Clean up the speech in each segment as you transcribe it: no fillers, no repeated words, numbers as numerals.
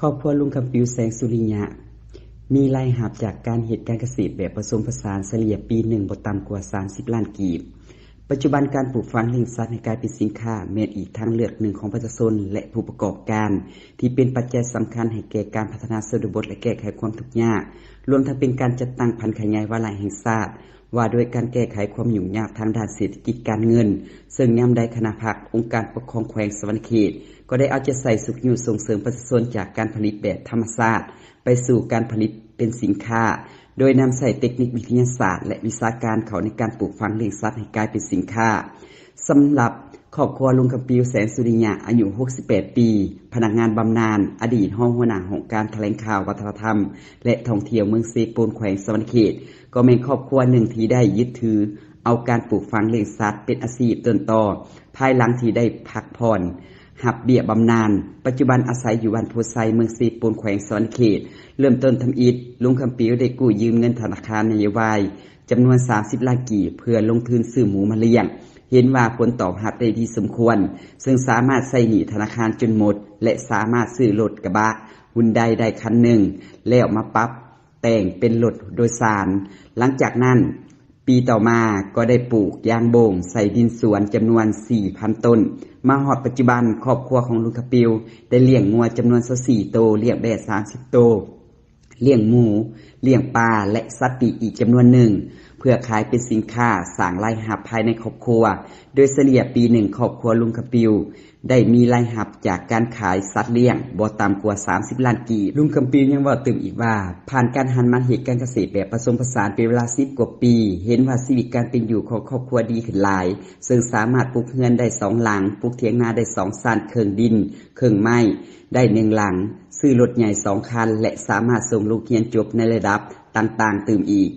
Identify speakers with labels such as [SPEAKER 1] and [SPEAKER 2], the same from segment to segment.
[SPEAKER 1] ครอบครัวลุงคำปิวแสงสุริยะมีรายรับจากการเฮ็ดการเกษตรแบบผสมผสานเฉลี่ยปีหนึ่งบ่ต่ำกว่า30ล้านกีบปัจจุบันการปลูกฝังเลี้ยงสัตว์ให้กลายเป็นสินค้าแม่นอีกทางเลือกหนึ่งของประชาชนและผู้ประกอบการที่เป็นปัจจัยสำคัญให้แก่การพัฒนาชนบทและแก้ไขความทุกข์ยากรวมทั้งเป็นการจัดตั้งพันธุ์ขยายวาระแห่งชาติว่าด้วยการแก้ไขความยุ่งยากทางด้านเศรษฐกิจการเงินซึ่งยามใดคณะพรรคองค์การปกครองแขวงสวรรณเขตก็ได้เอาใจใส่สุขอยู่ส่งเสริมประชาชนจากการผลิตแบบธรรมชาติไปสู่การผลิตเป็นสินค้าโดยนำใส่เทคนิควิทยาศาสตร์และวิชาการเข้าในการปลูกฝังเลี้ยงสัตว์ให้กลายเป็นสินค้าสำหรับครอบครัวลุงคำปิวแสงสุริยะอายุ68ปีพนักงานบำนาญอดีตรองหัวหน้าองค์การแถลงข่าววัฒนธรรมและท่องเที่ยวเมืองเซปูนแขวงสวรรณเขตก็เป็นครอบครัวหนึ่งที่ได้ยึดถือเอาการปลูกฝังเลี้ยงสัตว์เป็นอาชีพต้นตอภายหลังที่ได้พักผ่อนหับเบี้ยบำนาญปัจจุบันอาศัยอยู่บ้านโพไซเมืองเซปูนแขวงสวรรณเขตเริ่มต้นทำอิฐลุงคำปิวได้กู้ยืมเงินธนาคารนโยบายจำนวน30ล้านกีบเพื่อลงทุนซื้อหมูมาเลี้ยงเห็นว่าผลตอบรับได้ดีสมควรซึ่งสามารถใช้หนี้ธนาคารจนหมดและสามารถซื้อรถกระบะฮุนไดได้คันหนึ่งแล้วมาปรับแต่งเป็นรถโดยสารหลังจากนั้นปีต่อมาก็ได้ปลูกยางโบงใส่ดินสวนจำนวน 4,000 ต้นมาฮอดปัจจุบันครอบครัวของลุงคำปิวได้เลี้ยงงัวจำนวน24โตวเลี้ยงแบะ30โตวเลี้ยงหมูเลี้ยงปลาและสัตว์ปีกอีกจำนวนหนึ่งเพื่อขายเป็นสินค้าสร้างรายรับภายในครอบครัวโดยเฉลี่ยปีหนึ่งครอบครัวลุงคำปิวได้มีรายรับจากการขายสัตว์เลี้ยงบ่ต่ำกว่า30ล้านกีบลุงคำปิวยังว่าตื่มอีกว่าผ่านการหันมาเฮ็ดการเกษตรแบบผสมผสานเป็นเวลา10กว่าปีเห็นว่าชีวิตการเป็นอยู่ของครอบครัวดีขึ้นหลายซึ่งสามารถปลูกเรือนได้2หลังปลูกเถียงนาได้2ชั้นครึ่งดินครึ่งไม้ได้1หลังซื้อรถใหญ่2คันและสามารถส่งลูกเรียนจบในระดับต่างๆตื่มอีก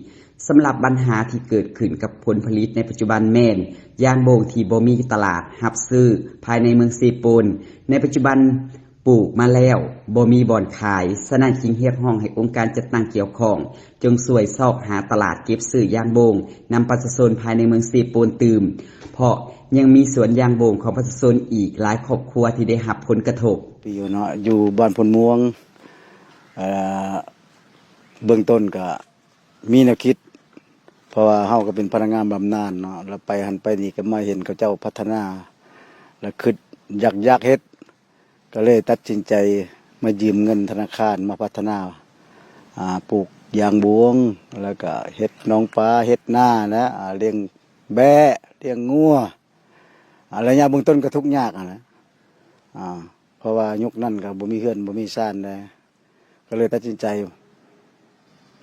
[SPEAKER 1] สำหรับปัญหาที่เกิดขึ้นกับผลผลิตในปัจจุบันแม่นยางโบงที่บ่มีตลาดรับซื้อภายในเมืองเซปูนในปัจจุบันปลูกมาแล้วบ่มีบ่อนขายฉะนั้นจึงเรียกร้องให้องค์การจัดตั้งเกี่ยวข้องจงช่วยซอกหาตลาดเก็บซื้อยางโบงนำประชาชนภายในเมืองเซปูนตื่มเพราะยังมีสวนยางโบงของประชาชนอีกหลายครอบครัวที่ได้รับผลกระทบ
[SPEAKER 2] อยู่เนาะอยู่บ้านพลม่วงเบื้องต้นก็มีแนวคิดเพราะว่าเฮาก็เป็นพนักงานบำนาญเนาะแล้วไปหันไปนี่ก็มาเห็นเขาเจ้าพัฒนาแล้วคิดอยากเฮ็ดก็เลยตัดสินใจมายืมเงินธนาคารมาพัฒนาปลูกยางบวงแล้วก็เฮ็ดน้องปลาเฮ็ดหน้านะเลี้ยงแบะเลี้ยงงัวอะไรอย่างเบื้องต้นก็ทุกข์ยากนะเพราะว่ายุคนั้นก็บ่มีเฮือนบ่มีซ่านเลยก็เลยตัดสินใจ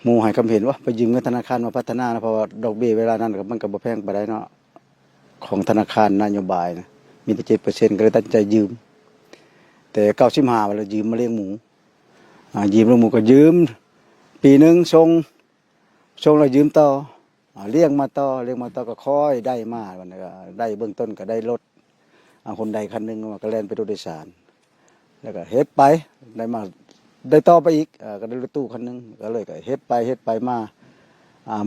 [SPEAKER 2] หมู่ให้คำเห็นว่าไปยืมเงินธนาคารมาพัฒนานะเพราะว่าดอกเบี้ยเวลานั้นก็มันก็บ่แพงปานใดเนาะของธนาคารนโยบายนะมีแต่ 7% ก็เลยตัดสินใจยืมแต่95ว่าเรายืมมาเลี้ยงหมูยืมเลี้ยงหมูก็ยืมปีนึงส่งแล้วยืมต่อเลี้ยงมาต่อก็ค่อยได้มาวันนี้ก็ได้เบื้องต้นก็ได้รถคนใดคันนึงก็แล่นไปรถโดยสารแล้วก็เฮ็ดไปได้มาได้ต่อไปอีกก็ได้รถตู้คันนึงก็เลยก็เฮ็ดไปมา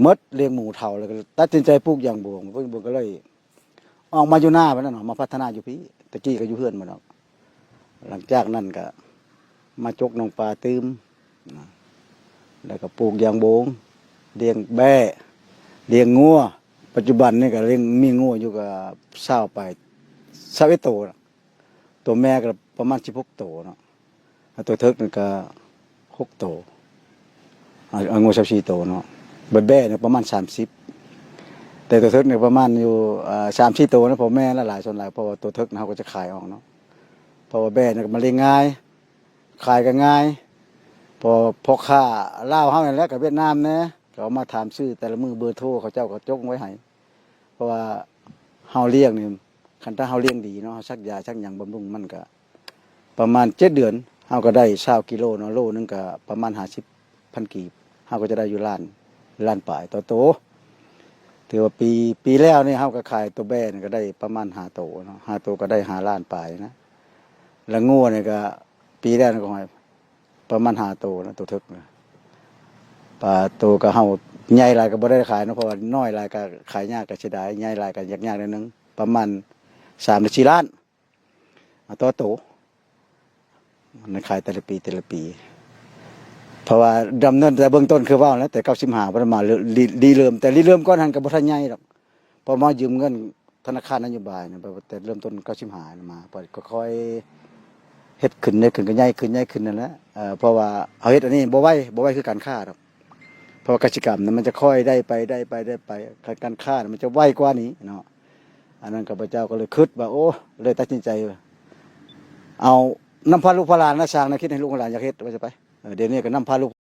[SPEAKER 2] หมดเลี้ยงหมูเฒ่าแล้วก็ตัดสินใจปลูกยางบวงก็เลยออกมาอยู่หน้าบัดนั้นเนาะมาพัฒนาอยู่พี่ตะกี้ก็อยู่เฮือนมาเนาะหลังจากนั้นก็มาจกน้องปลาตื้มแล้วก็ปลูกยางบวงเลี้ยงแบะเลี้ยงงัวปัจจุบันนี่ก็เลี้ยงมีงัวอยู่ก็20ไป21ตัวตัวแม่ก็ประมาณ16ตัวเนาะตัวเทิกนี่ก็6ตัวงู24ตัวเนาะแบะเนี่ยประมาณ30แต่ตัวเทิกเนี่ยประมาณอยู่3-4ตัวนะพ่อแม่ละหลายส่วนหลายเพราะว่าตัวเทิกเฮาก็จะขายออกเนาะเพราะว่าแบะเนี่ยมันเลี้ยงง่ายขายก็ง่ายพอค้าลาวเฮานั่นแหละกับเวียดนามแน่ก็เอามาถามชื่อแต่ละมือเบอร์โทรเขาเจ้าก็จกไว้ให้เพราะว่าเฮาเลี้ยงนี่คันถ้าเฮาเลี้ยงดีเนาะชักยาชักหยังบำรุงมันก็ประมาณ7เดือนเฮาก็ได้20กิโลเนาะโลนึงก็ประมาณ50,000กีบเฮาก็จะได้อยู่ล้านปลายต่อโตถือว่าปีแล้วนี่เฮาก็ขายตัวแบะนี่ก็ได้ประมาณ5โตเนาะ5โตก็ได้5ล้านปลายนะแล้วงัวนี่ก็ปีแรกนี่ก็ให้ประมาณ5โตนะตัวทึกนะปลาโตก็เฮาใหญ่หลายก็บ่ได้ขายเนาะเพราะว่าน้อยหลายก็ขายยากก็เสียดายใหญ่หลายก็ยากๆนิดนึงประมาณ3-4ล้านต่อโต ในขายแต่ละปีแต่ละปีเพราะว่าดำเนินแต่เบื้องต้นคือว่าแล้วแต่95ประมาณดีเริ่มแต่เริ่มก่อนหันก็บ่ทันใหญ่ดอกพอมายืมเงินธนาคารนโยบายนะแต่เริ่มต้น95มาพอก็ค่อยเฮ็ดขึ้นได้ขึ้นก็ใหญ่ขึ้นนั่นแหละเพราะว่าเอาเฮ็ดอันนี้บ่ไหวคือการค้าดอกเพราะว่ากสิกรรมนั้นมันจะค่อยได้ไปการค้ามันจะไวกว่านี้เนาะอันนั้นข้าพเจ้าก็เลยคิดว่าโอ้เลยตัดสินใจเอานำพาลูกพาหลานนะสร้างนะคิดให้ลูกหลานอยากเฮ็ดว่าจะไปเดี๋ยวนี้ก็นำพาลูก